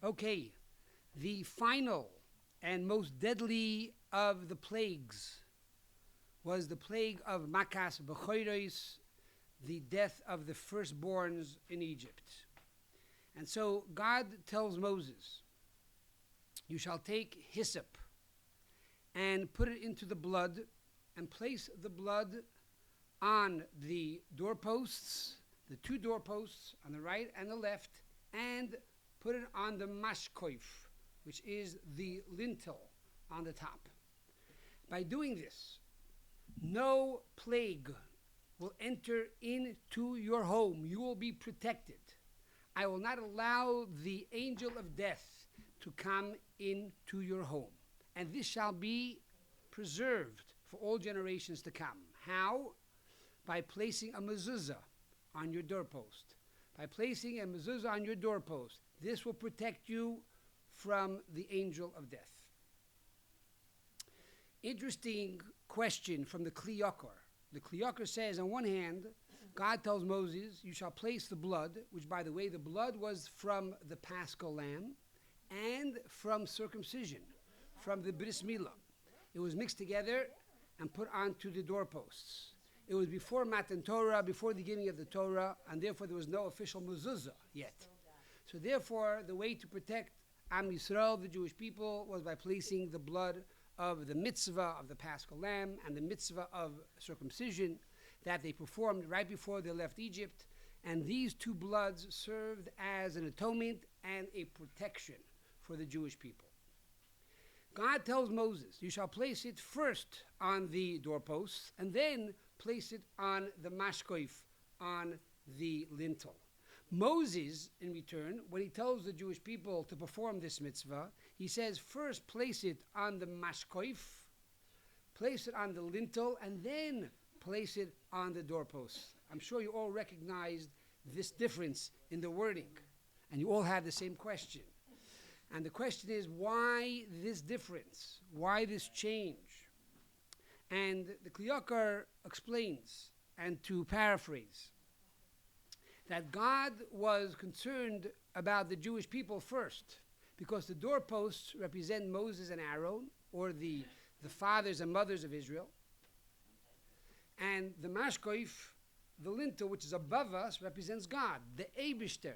Okay, the final and most deadly of the plagues was the plague of Makas B'choros, the death of the firstborns in Egypt. And so God tells Moses, you shall take hyssop and put it into the blood and place the blood on the doorposts, the two doorposts on the right and the left, and put it on the mashkoif, which is the lintel on the top. By doing this, no plague will enter into your home. You will be protected. I will not allow the angel of death to come into your home. And this shall be preserved for all generations to come. How? By placing a mezuzah on your doorpost. By placing a mezuzah on your doorpost, this will protect you from the angel of death. Interesting question from the Kli Yakar. The Kli Yakar says, on one hand, God tells Moses, you shall place the blood, which, by the way, the blood was from the Paschal lamb and from circumcision, from the Bris Milah. It was mixed together and put onto the doorposts. It was before Matan Torah, before the giving of the Torah, and therefore there was no official mezuzah yet. So therefore, the way to protect Am Yisrael, the Jewish people, was by placing the blood of the mitzvah of the Paschal lamb and the mitzvah of circumcision that they performed right before they left Egypt. And these two bloods served as an atonement and a protection for the Jewish people. God tells Moses, you shall place it first on the doorposts and then place it on the mashkoif, on the lintel. Moses, in return, when he tells the Jewish people to perform this mitzvah, he says, first place it on the mashkoif, place it on the lintel, and then place it on the doorposts. I'm sure you all recognized this difference in the wording, and you all have the same question. And the question is, why this difference? Why this change? And the Kli Yakar explains, and to paraphrase, that God was concerned about the Jewish people first, because the doorposts represent Moses and Aaron, or the fathers and mothers of Israel. And the mashkoif, the lintel, which is above us, represents God, the Eibishter,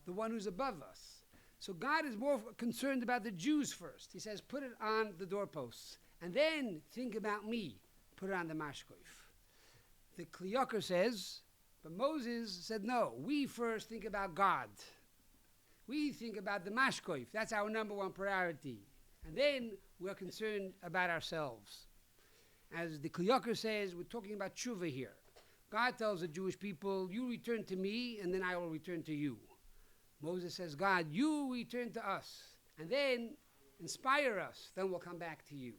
the one who's above us. So God is more concerned about the Jews first. He says, put it on the doorposts, and then think about me, put it on the mashkoif. The Kli Yakar says, but Moses said, no, we first think about God. We think about the mashkoif. That's our number one priority. And then we're concerned about ourselves. As the Kli Yakar says, we're talking about tshuva here. God tells the Jewish people, you return to me, and then I will return to you. Moses says, God, you return to us, and then inspire us, then we'll come back to you.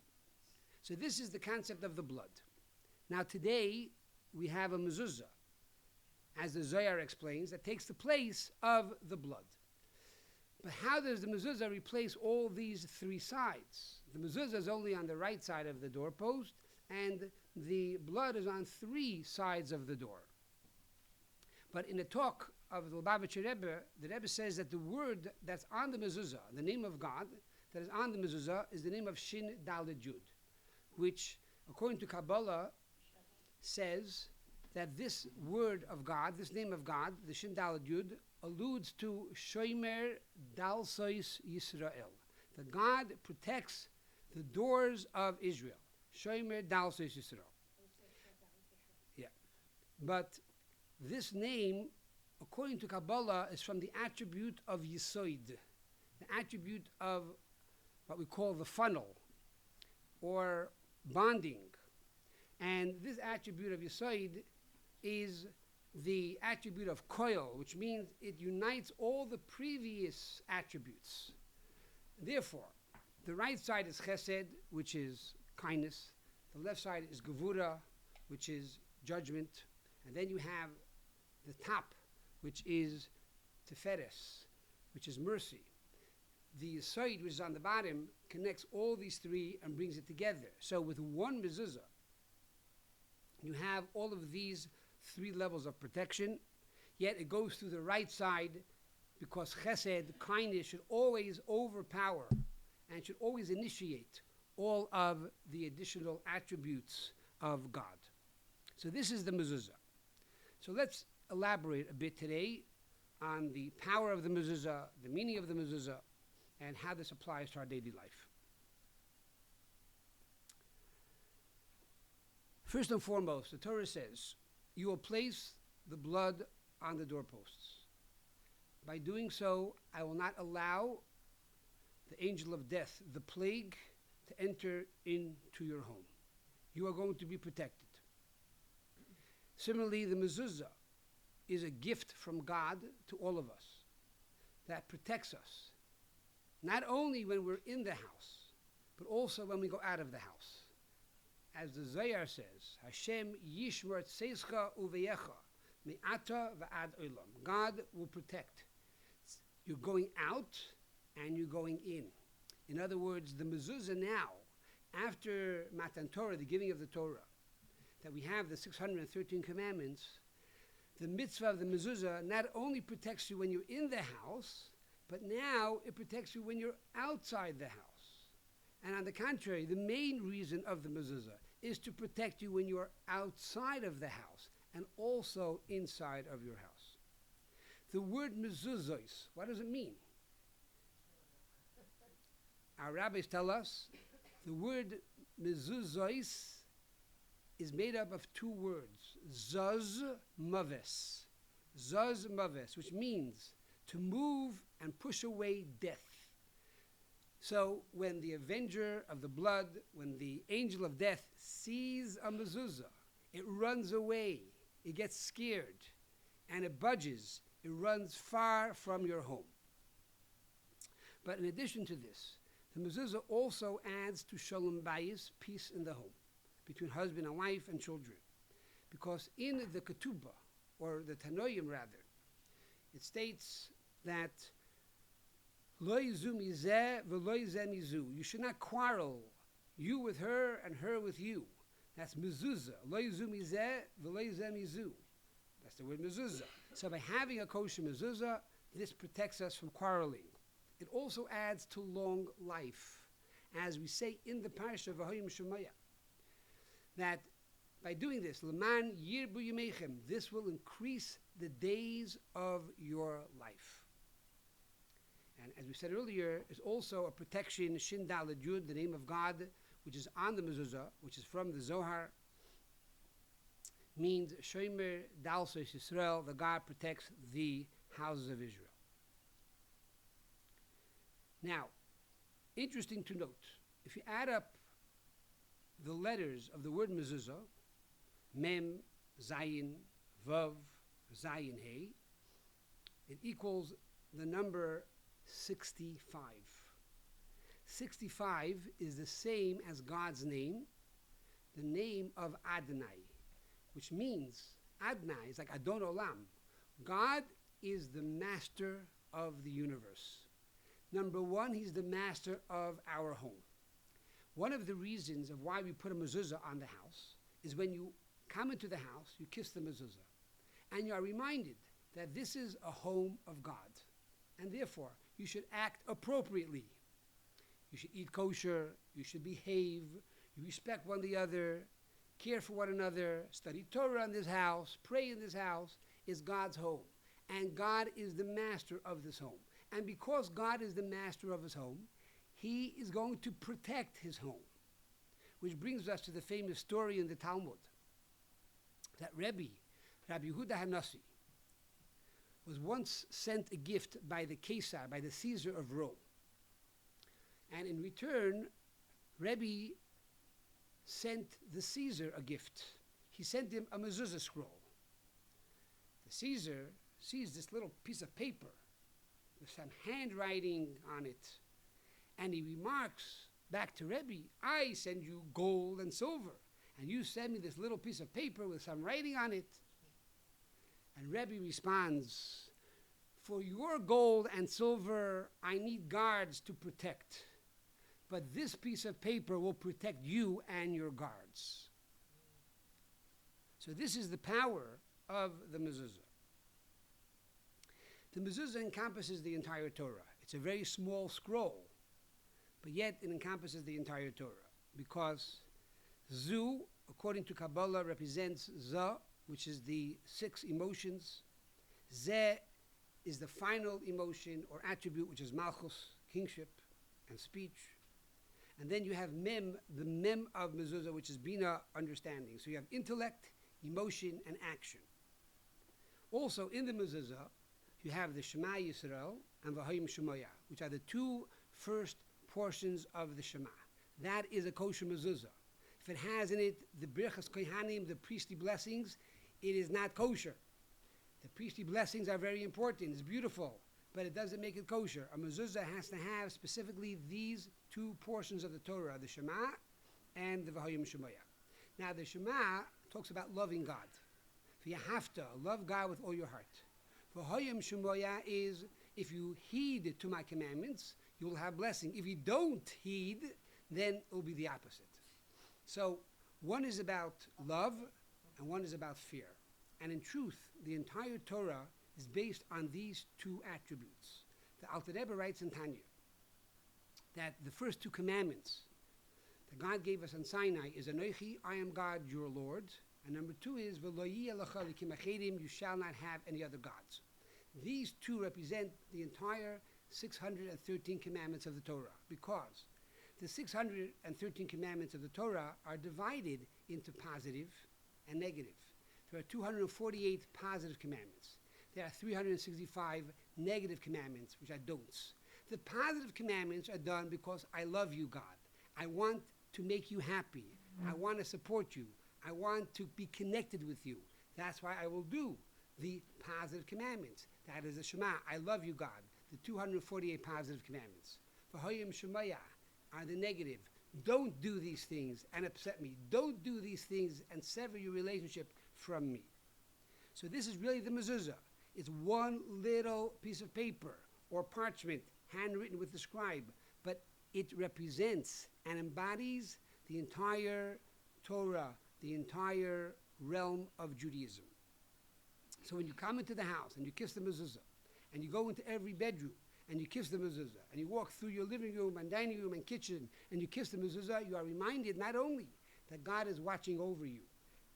So this is the concept of the blood. Now today, we have a mezuzah, as the Zohar explains, that takes the place of the blood. But how does the mezuzah replace all these three sides? The mezuzah is only on the right side of the doorpost, and the blood is on three sides of the door. But in the talk of the Lubavitcher Rebbe, the Rebbe says that the word that's on the mezuzah, the name of God that is on the mezuzah, is the name of Shin Daled Yud, which, according to Kabbalah, says that this word of God, this name of God, the Shin Daled Yud, alludes to Shomer Dalsois Yisrael, that God protects the doors of Israel. Shomer Dalsois Yisrael. Yeah. But this name, according to Kabbalah, is from the attribute of Yisoid, the attribute of what we call the funnel, or bonding. And this attribute of Yisoid is the attribute of koil, which means it unites all the previous attributes. Therefore, the right side is chesed, which is kindness. The left side is gevura, which is judgment. And then you have the top, which is tiferes, which is mercy. The side, which is on the bottom, connects all these three and brings it together. So with one mezuzah, you have all of these three levels of protection, yet it goes through the right side because chesed, kindness, should always overpower and should always initiate all of the additional attributes of God. So this is the mezuzah. So let's elaborate a bit today on the power of the mezuzah, the meaning of the mezuzah, and how this applies to our daily life. First and foremost, the Torah says, you will place the blood on the doorposts. By doing so, I will not allow the angel of death, the plague, to enter into your home. You are going to be protected. Similarly, the mezuzah is a gift from God to all of us that protects us, not only when we're in the house, but also when we go out of the house. As the Zohar says, Hashem yishmor tzeischa uveyecha me'ata va'ad olam. God will protect. You're going out and you're going in. In other words, the mezuzah now, after Matan Torah, the giving of the Torah, that we have the 613 commandments, the mitzvah of the mezuzah not only protects you when you're in the house, but now it protects you when you're outside the house. And on the contrary, the main reason of the mezuzah is to protect you when you're outside of the house and also inside of your house. The word mezuzos, what does it mean? Our rabbis tell us the word mezuzos is made up of two words, zuz maves. Zuz maves, which means to move and push away death. So when the avenger of the blood, when the angel of death sees a mezuzah, it runs away, it gets scared, and it budges, it runs far from your home. But in addition to this, the mezuzah also adds to shalom bayis, peace in the home, between husband and wife and children. Because in the ketubah, or the Tanoim rather, it states that lo yizu mizeh v'lo yizeh mizu. You should not quarrel, you with her and her with you. That's mezuzah. Lo yizu mizeh v'lo yizeh mizu. That's the word mezuzah. So by having a kosher mezuzah, this protects us from quarreling. It also adds to long life. As we say in the Parshat V'hoyim Shemaya, that by doing this, Leman yirbu yemechem, this will increase the days of your life. And as we said earlier, it's also a protection, Shin Daled Yud, the name of God, which is on the mezuzah, which is from the Zohar, means Shomer Dalsos Yisrael, the God protects the houses of Israel. Now, interesting to note, if you add up the letters of the word mezuzah, Mem, Zayin, Vav, Zayin, Hey, it equals the number 65. 65 is the same as God's name, the name of Adonai, which means Adonai is like Adon Olam. God is the master of the universe. Number one, he's the master of our home. One of the reasons of why we put a mezuzah on the house is when you come into the house, you kiss the mezuzah, and you are reminded that this is a home of God, and therefore you should act appropriately. You should eat kosher, you should behave, you respect one the other, care for one another, study Torah in this house, pray in this house. Is God's home, and God is the master of this home. And because God is the master of his home, he is going to protect his home. Which brings us to the famous story in the Talmud, that Rabbi Yehuda Hanassi, was once sent a gift by the Caesar, by the Caesar of Rome. And in return, Rebbe sent the Caesar a gift. He sent him a mezuzah scroll. The Caesar sees this little piece of paper with some handwriting on it, and he remarks back to Rebbe, I send you gold and silver, and you send me this little piece of paper with some writing on it. And Rebbe responds, for your gold and silver, I need guards to protect. But this piece of paper will protect you and your guards. So this is the power of the mezuzah. The mezuzah encompasses the entire Torah. It's a very small scroll, but yet it encompasses the entire Torah, because Zu, according to Kabbalah, represents Za, which is the 6 emotions. Ze is the final emotion or attribute, which is Malchus, kingship and speech. And then you have Mem, the Mem of Mezuzah, which is Bina, understanding. So you have intellect, emotion, and action. Also in the Mezuzah, you have the Shema Yisrael and V'hayim Shemoya, which are the 2 first portions of the Shema. That is a kosher Mezuzah. If it has in it the Birchas Kohanim, the priestly blessings, it is not kosher. The priestly blessings are very important. It's beautiful, but it doesn't make it kosher. A mezuzah has to have specifically these 2 portions of the Torah, the Shema and the V'hayim Shemoya. Now, the Shema talks about loving God. You have to love God with all your heart. V'hayim Shemoya is, if you heed to my commandments, you will have blessing. If you don't heed, then it will be the opposite. So one is about love and one is about fear. And in truth, the entire Torah is based on these 2 attributes. The Alter Rebbe writes in Tanya that the first 2 commandments that God gave us on Sinai is Anochi, I am God, your Lord. And number 2 is V'lo yeh lecha elikim acherim, you shall not have any other gods. These 2 represent the entire 613 commandments of the Torah, because the 613 commandments of the Torah are divided into positive and negative. There are 248 positive commandments. There are 365 negative commandments, which are don'ts. The positive commandments are done because I love you, God. I want to make you happy. I want to support you. I want to be connected with you. That's why I will do the positive commandments. That is the Shema. I love you, God. The 248 positive commandments. V'hayim Shemaya are the negative. Don't do these things and upset me. Don't do these things and sever your relationship from me. So this is really the mezuzah. It's one little piece of paper or parchment handwritten with the scribe, but it represents and embodies the entire Torah, the entire realm of Judaism. So when you come into the house and you kiss the mezuzah, and you go into every bedroom and you kiss the mezuzah, and you walk through your living room and dining room and kitchen and you kiss the mezuzah, you are reminded not only that God is watching over you,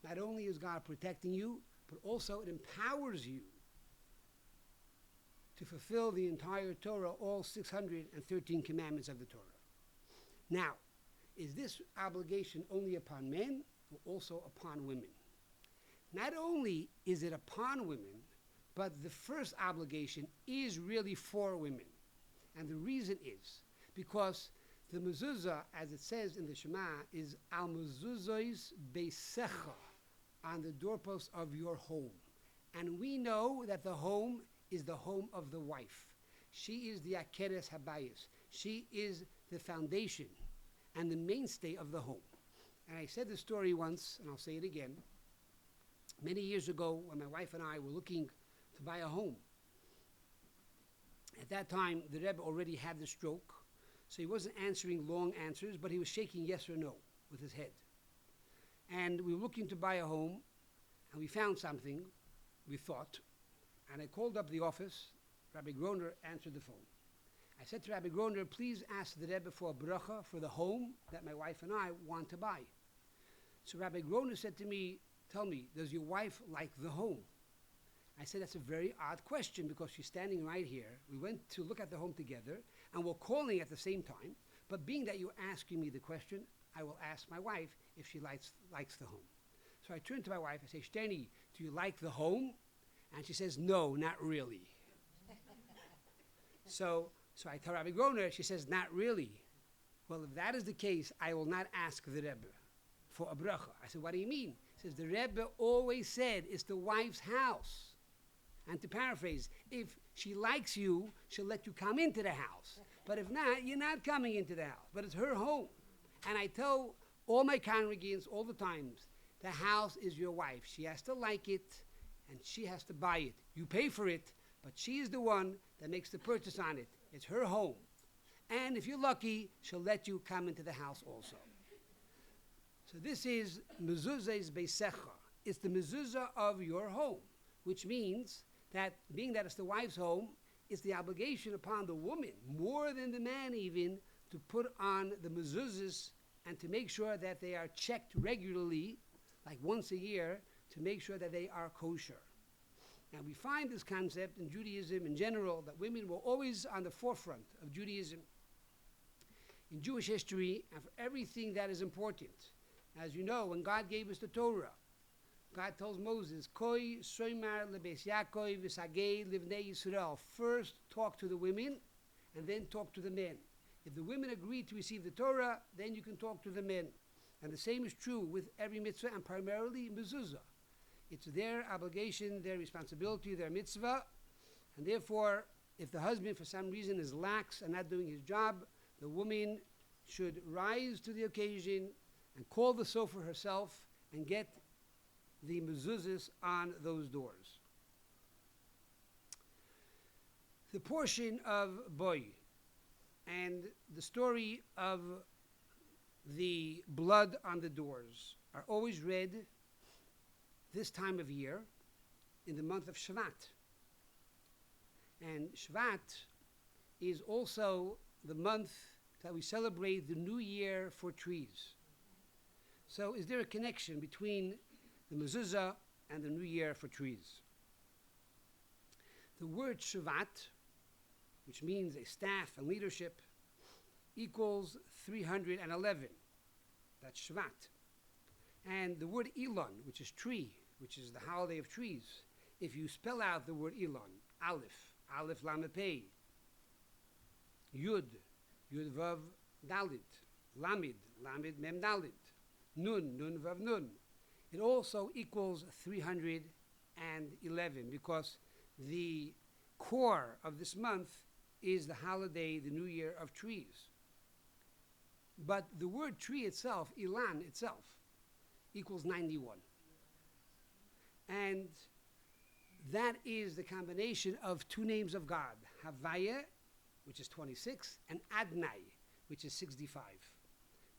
not only is God protecting you, but also it empowers you to fulfill the entire Torah, all 613 commandments of the Torah. Now, is this obligation only upon men or also upon women? Not only is it upon women, but the first obligation is really for women. And the reason is because the mezuzah, as it says in the Shema, is al mezuzos beisecha, on the doorpost of your home. And we know that the home is the home of the wife. She is the akeres habayis. She is the foundation and the mainstay of the home. And I said the story once, and I'll say it again. Many years ago, when my wife and I were looking to buy a home, at that time, the Rebbe already had the stroke, so he wasn't answering long answers, but he was shaking yes or no with his head. And we were looking to buy a home, and we found something, we thought, and I called up the office. Rabbi Groner answered the phone. I said to Rabbi Groner, please ask the Rebbe for a bracha for the home that my wife and I want to buy. So Rabbi Groner said to me, tell me, does your wife like the home? I said, that's a very odd question because she's standing right here. We went to look at the home together, and we're calling at the same time. But being that you're asking me the question, I will ask my wife if she likes the home. So I turned to my wife, I say, Steny, do you like the home? And she says, no, not really. So I tell Rabbi Groner, she says, not really. Well, if that is the case, I will not ask the Rebbe for a bracha. I said, what do you mean? He says, the Rebbe always said it's the wife's house. And to paraphrase, if she likes you, she'll let you come into the house. But if not, you're not coming into the house. But it's her home. And I tell all my congregants all the times, the house is your wife. She has to like it, and she has to buy it. You pay for it, but she is the one that makes the purchase on it. It's her home. And if you're lucky, she'll let you come into the house also. So this is mezuzah's beisecha. It's the mezuzah of your home, which means that being that it's the wife's home, it's the obligation upon the woman, more than the man even, to put on the mezuzahs and to make sure that they are checked regularly, like once a year, to make sure that they are kosher. Now we find this concept in Judaism in general, that women were always on the forefront of Judaism in Jewish history and for everything that is important. As you know, when God gave us the Torah, God tells Moses, Koi soymar lebeis Yaakov v'sagei livnei Yisrael. First talk to the women and then talk to the men. If the women agree to receive the Torah, then you can talk to the men. And the same is true with every mitzvah, and primarily mezuzah. It's their obligation, their responsibility, their mitzvah. And therefore, if the husband for some reason is lax and not doing his job, the woman should rise to the occasion and call the sofer herself and get the mezuzahs on those doors. The portion of boy and the story of the blood on the doors are always read this time of year in the month of Shvat. And Shvat is also the month that we celebrate the new year for trees. So is there a connection between the mezuzah and the new year for trees? The word Shvat, which means a staff and leadership, equals 311. That's Shvat. And the word Elon, which is tree, which is the holiday of trees, if you spell out the word Elon, Aleph, Aleph Lamed Pei, Yud, Yud Vav Dalit, Lamed, Lamed Mem Dalit, Nun, Nun Vav Nun, it also equals 311 because the core of this month is the holiday, the New Year of trees. But the word tree itself, Ilan itself, equals 91. And that is the combination of two names of God, Havaya, which is 26, and Adnai, which is 65.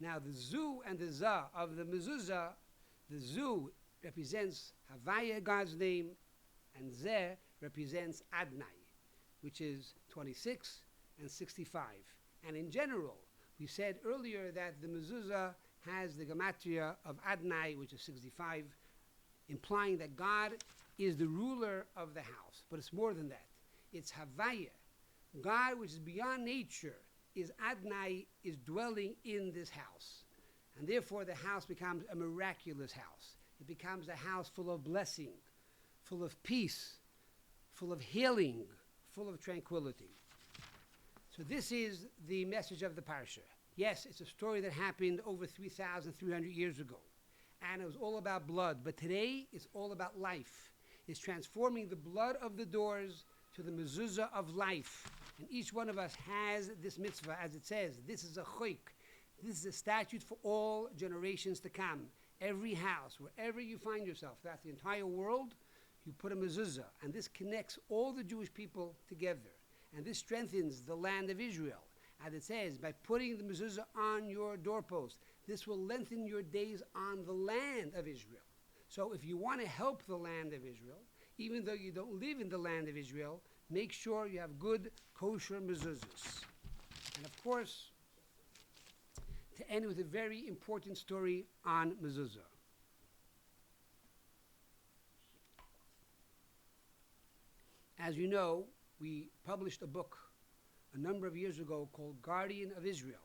Now the Zu and the Za of the mezuzah, the Zu represents Havaya, God's name, and Zeh represents Adnai, which is 26 and 65. And in general, we said earlier that the mezuzah has the gematria of Adnai, which is 65, implying that God is the ruler of the house. But it's more than that. It's Havaya. God, which is beyond nature, is Adnai, is dwelling in this house. And therefore the house becomes a miraculous house. It becomes a house full of blessing, full of peace, full of healing, full of tranquility. So this is the message of the Parsha. Yes, it's a story that happened over 3,300 years ago. And it was all about blood. But today, it's all about life. It's transforming the blood of the doors to the mezuzah of life. And each one of us has this mitzvah, as it says, this is a choik. This is a statute for all generations to come. Every house, wherever you find yourself, throughout the entire world, you put a mezuzah. And this connects all the Jewish people together. And this strengthens the land of Israel. As it says, by putting the mezuzah on your doorpost, this will lengthen your days on the land of Israel. So if you want to help the land of Israel, even though you don't live in the land of Israel, make sure you have good kosher mezuzahs. And of course, to end with a very important story on mezuzah. As you know, we published a book a number of years ago called Guardian of Israel,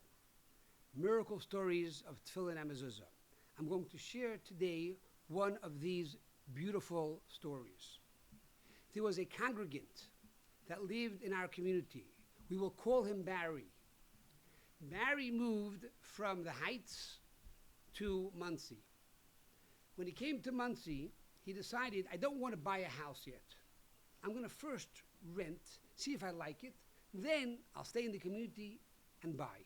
Miracle Stories of Tefillin and Mezuzah. I'm going to share today one of these beautiful stories. There was a congregant that lived in our community. We will call him Barry. Barry moved from the Heights to Monsey. When he came to Monsey, he decided, I don't want to buy a house yet. I'm going to first rent, see if I like it, then I'll stay in the community and buy.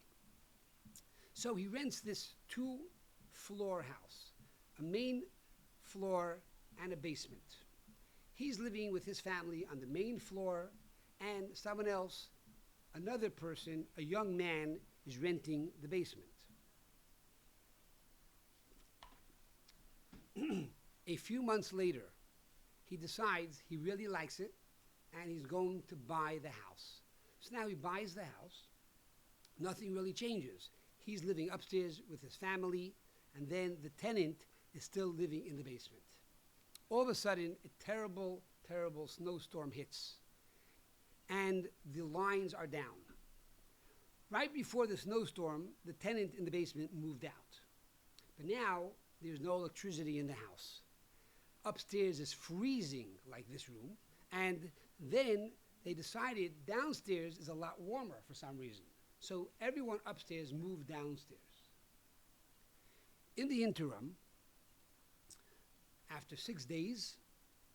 So he rents this 2-floor house, a main floor and a basement. He's living with his family on the main floor, and someone else, another person, a young man, is renting the basement. A few months later, he decides he really likes it, and he's going to buy the house. So now he buys the house. Nothing really changes. He's living upstairs with his family, and then the tenant is still living in the basement. All of a sudden, a terrible, terrible snowstorm hits, and the lines are down. Right before the snowstorm, the tenant in the basement moved out. But now, there's no electricity in the house. Upstairs is freezing like this room, and then they decided downstairs is a lot warmer for some reason. So everyone upstairs moved downstairs. In the interim, after 6 days,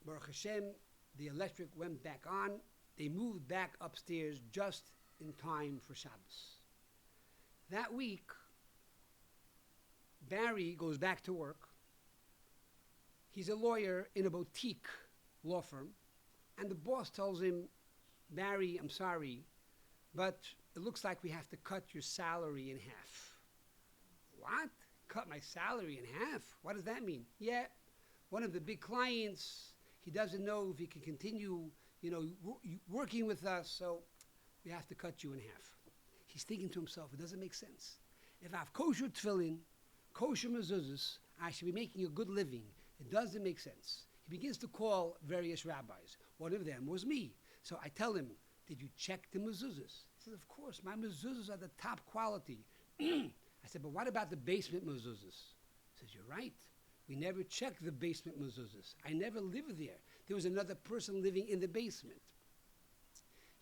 Baruch Hashem, the electric went back on. They moved back upstairs just in time for Shabbos. That week, Barry goes back to work. He's a lawyer in a boutique law firm, and the boss tells him, Barry, I'm sorry, but it looks like we have to cut your salary in half. What? Cut my salary in half? What does that mean? Yeah, one of the big clients, he doesn't know if he can continue, working with us, so we have to cut you in half. He's thinking to himself, it doesn't make sense. If I have kosher tefillin, kosher mezuzahs, I should be making a good living. It doesn't make sense. He begins to call various rabbis. One of them was me. So I tell him, did you check the mezuzahs? He says, of course, my mezuzahs are the top quality. I said, but what about the basement mezuzahs? He says, you're right. We never checked the basement mezuzahs. I never lived there. There was another person living in the basement.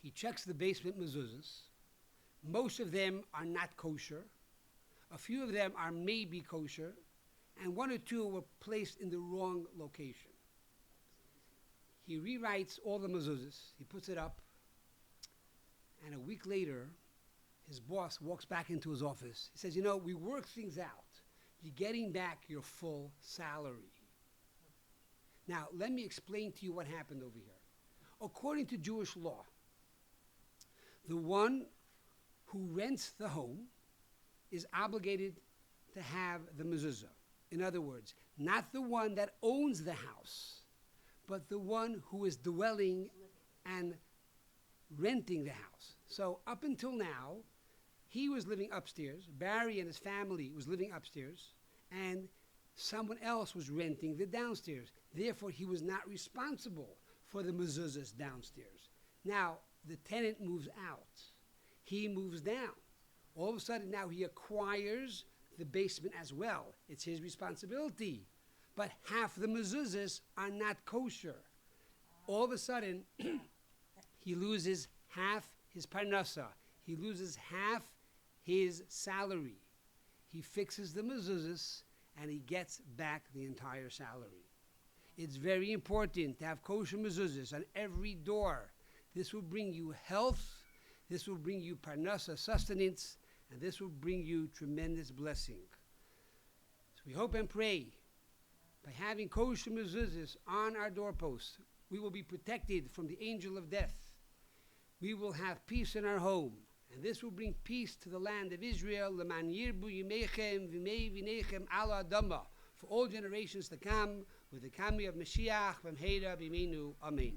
He checks the basement mezuzahs. Most of them are not kosher. A few of them are maybe kosher. And one or two were placed in the wrong location. He rewrites all the mezuzahs. He puts it up. And a week later, his boss walks back into his office. He says, we work things out. You're getting back your full salary. Now, let me explain to you what happened over here. According to Jewish law, the one who rents the home is obligated to have the mezuzah. In other words, not the one that owns the house, but the one who is dwelling and renting the house. So up until now, he was living upstairs. Barry and his family was living upstairs, and someone else was renting the downstairs. Therefore, he was not responsible for the mezuzahs downstairs. Now, the tenant moves out. He moves down. All of a sudden, now he acquires the basement as well. It's his responsibility. But half the mezuzahs are not kosher. All of a sudden, he loses half his parnasa. He loses half his salary. He fixes the mezuzahs, and he gets back the entire salary. It's very important to have kosher mezuzahs on every door. This will bring you health. This will bring you parnasa, sustenance, and this will bring you tremendous blessing. So we hope and pray, by having kosher mezuzahs on our doorposts, we will be protected from the angel of death. We will have peace in our home, and this will bring peace to the land of Israel. Leman yirbu yimechem v'mei v'nechem ala adama, for all generations to come, with the coming of Mashiach, v'mheira b'imenu. Amen.